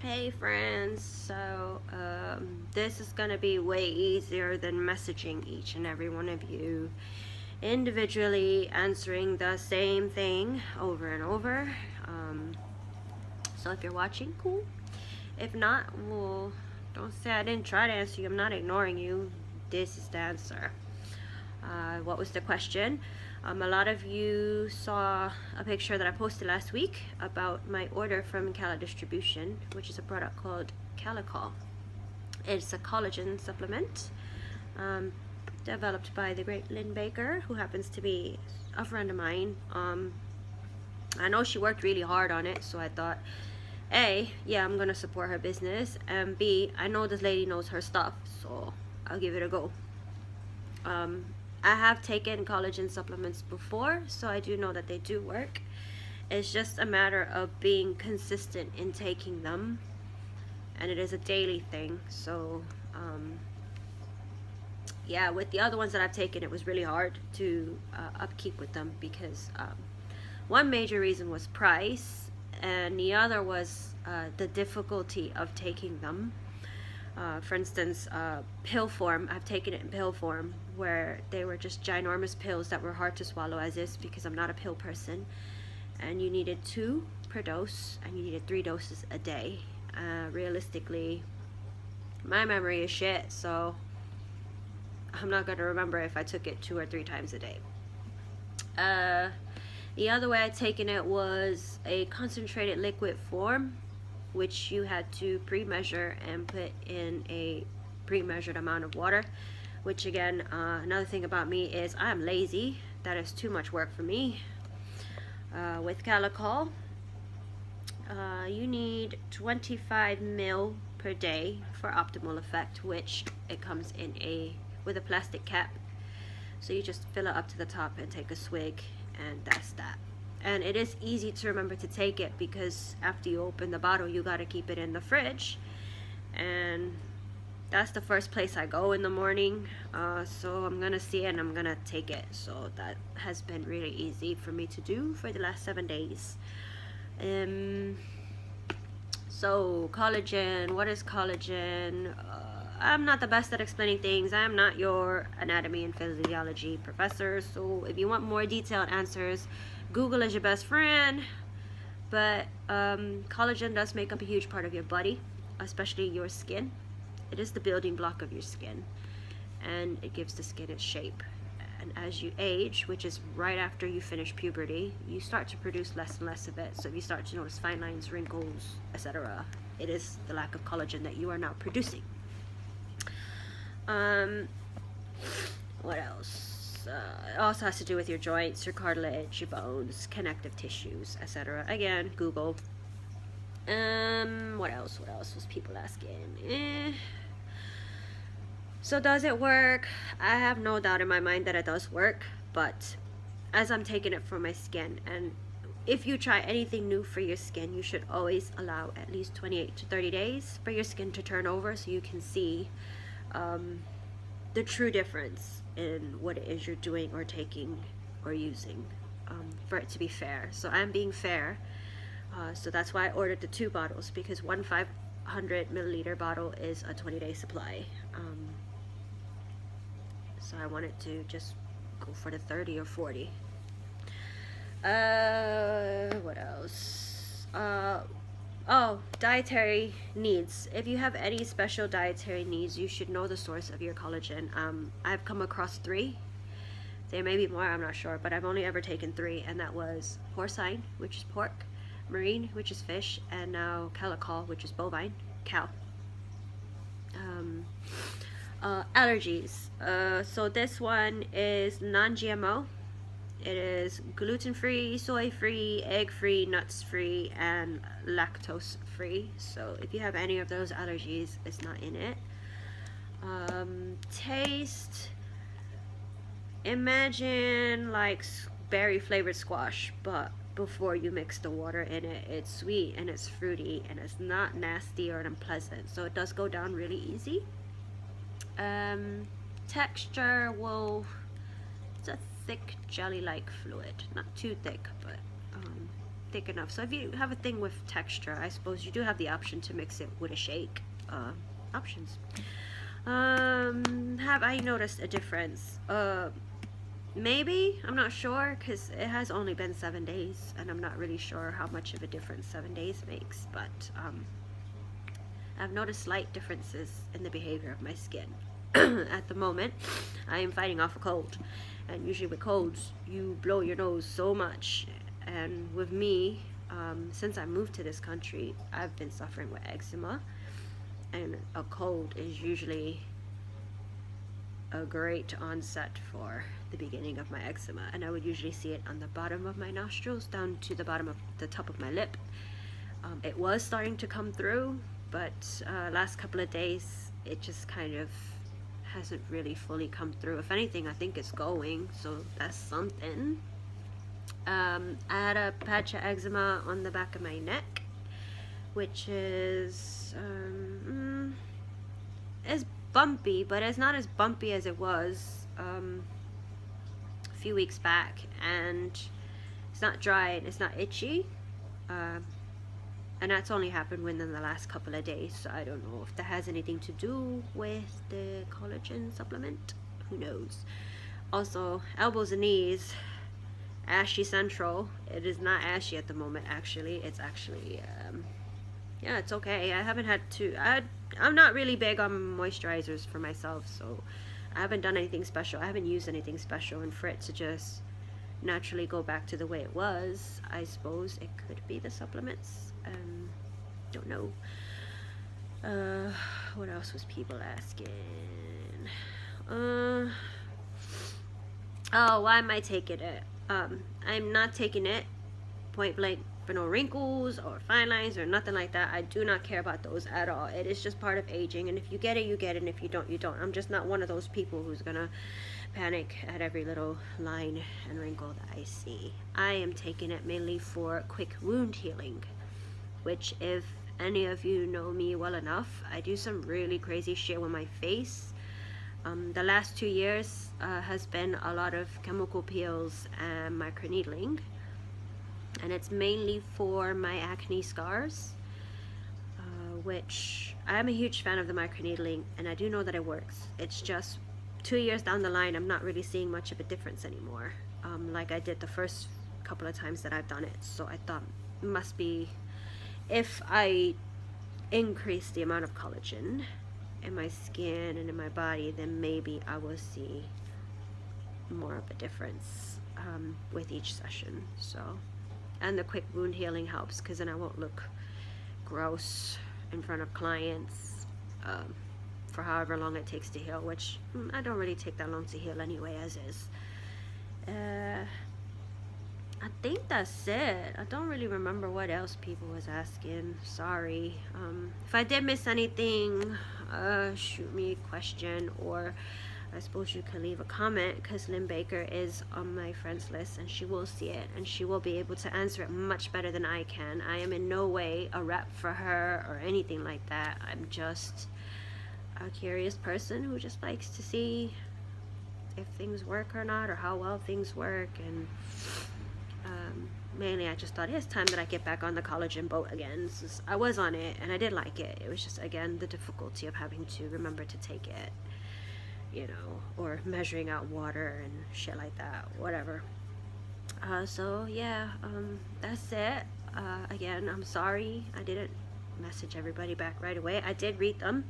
Hey friends, this is gonna be way easier than messaging each and every one of you individually, answering the same thing over and over. So if you're watching, cool. If not, well, don't say I didn't try to answer you. I'm not ignoring you. This is the answer. What was the question? A lot of you saw a picture that I posted last week about my order from Calla Distribution, which is a product called Calla-Coll. It's a collagen supplement developed by the great Lynn Baker, who happens to be a friend of mine. I know she worked really hard on it, so I thought, A, yeah, I'm gonna support her business, and B, I know this lady knows her stuff, so I'll give it a go. I have taken collagen supplements before, so I do know that they do work. It's just a matter of being consistent in taking them, and it is a daily thing. So yeah, with the other ones that I've taken, it was really hard to upkeep with them because one major reason was price, and the other was the difficulty of taking them. For instance, pill form, I've taken it in pill form where they were just ginormous pills that were hard to swallow as is, because I'm not a pill person, and you needed 2 per dose and you needed 3 doses a day. Realistically, my memory is shit, so I'm not going to remember if I took it 2 or 3 times a day. The other way I'd taken it was a concentrated liquid form, which you had to pre-measure and put in a pre-measured amount of water, which again, another thing about me is I'm lazy. That is too much work for me. With Calla-Coll, you need 25 ml per day for optimal effect, which it comes in with a plastic cap, so you just fill it up to the top and take a swig, and that's that. And it is easy to remember to take it because after you open the bottle, you got to keep it in the fridge, and that's the first place I go in the morning. So I'm gonna see it and I'm gonna take it. So that has been really easy for me to do for the last 7 days. So collagen, what is collagen? I'm not the best at explaining things. I am not your anatomy and physiology professor, so if you want more detailed answers, Google is your best friend. But collagen does make up a huge part of your body, especially your skin. It is the building block of your skin, and it gives the skin its shape. And as you age, which is right after you finish puberty, you start to produce less and less of it. So if you start to notice fine lines, wrinkles, etc., it is the lack of collagen that you are now producing. What else? It also has to do with your joints, your cartilage, your bones, connective tissues, etc. Again, Google. What else was people asking? So does it work? I have no doubt in my mind that it does work, but as I'm taking it for my skin, and if you try anything new for your skin, you should always allow at least 28 to 30 days for your skin to turn over so you can see the true difference in what it is you're doing or taking or using, for it to be fair. So I'm being fair. So that's why I ordered the 2 bottles, because one 500 milliliter bottle is a 20-day supply. So I wanted to just go for the 30 or 40. What else? Oh, dietary needs. If you have any special dietary needs, you should know the source of your collagen. I've come across 3. There may be more, I'm not sure, but I've only ever taken 3, and that was porcine, which is pork, marine, which is fish, and now Calla-Coll, which is bovine, cow. Allergies. So this one is non-GMO. It is gluten-free, soy-free, egg-free, nuts-free, and lactose-free. So if you have any of those allergies, it's not in it. Taste. Imagine like berry flavored squash, but before you mix the water in it, it's sweet and it's fruity and it's not nasty or unpleasant. So it does go down really easy. Texture, it's a thick jelly-like fluid, not too thick, but thick enough. So if you have a thing with texture, I suppose you do have the option to mix it with a shake. Options. Have I noticed a difference? Maybe, I'm not sure, because it has only been 7 days, and I'm not really sure how much of a difference 7 days makes, but I've noticed slight differences in the behavior of my skin. At the moment, I am fighting off a cold, and usually with colds, you blow your nose so much, and with me, since I moved to this country, I've been suffering with eczema, and a cold is usually a great onset for the beginning of my eczema, and I would usually see it on the bottom of my nostrils down to the bottom of the top of my lip. It was starting to come through, but last couple of days it just kind of hasn't really fully come through. If anything, I think it's going, so that's something. I had a patch of eczema on the back of my neck, which is it's bumpy, but it's not as bumpy as it was a few weeks back, and it's not dry and it's not itchy, and that's only happened within the last couple of days, so I don't know if that has anything to do with the collagen supplement. Who knows? Also, elbows and knees, ashy central. It is not ashy at the moment, actually. It's actually yeah, it's okay. I haven't had to I'm not really big on moisturizers for myself, so I haven't done anything special. I haven't used anything special, and for it to just naturally go back to the way it was, I suppose it could be the supplements. Don't know. What else was people asking? Oh, why am I taking it? I'm not taking it point blank for no wrinkles or fine lines or nothing like that. I do not care about those at all. It is just part of aging, and if you get it, you get it, and if you don't, you don't. I'm just not one of those people who's gonna panic at every little line and wrinkle that I see. I am taking it mainly for quick wound healing, which, if any of you know me well enough, I do some really crazy shit with my face. The last 2 years has been a lot of chemical peels and microneedling, and it's mainly for my acne scars, which I'm a huge fan of the microneedling, and I do know that it works. It's just 2 years down the line, I'm not really seeing much of a difference anymore, like I did the first couple of times that I've done it. So I thought it must be, if I increase the amount of collagen in my skin and in my body, then maybe I will see more of a difference with each session. So, and the quick wound healing helps, because then I won't look gross in front of clients for however long it takes to heal, which I don't really take that long to heal anyway, as is. I think that's it. I don't really remember what else people was asking. Sorry. If I did miss anything, shoot me a question, or I suppose you can leave a comment, because Lynn Baker is on my friends list, and she will see it, and she will be able to answer it much better than I can. I am in no way a rep for her or anything like that. I'm just a curious person who just likes to see if things work or not, or how well things work, and mainly I just thought it's time that I get back on the collagen boat again. Since I was on it and I did like it, it was just, again, the difficulty of having to remember to take it, you know, or measuring out water and shit like that, whatever. So yeah, that's it. Again, I'm sorry I didn't message everybody back right away. I did read them.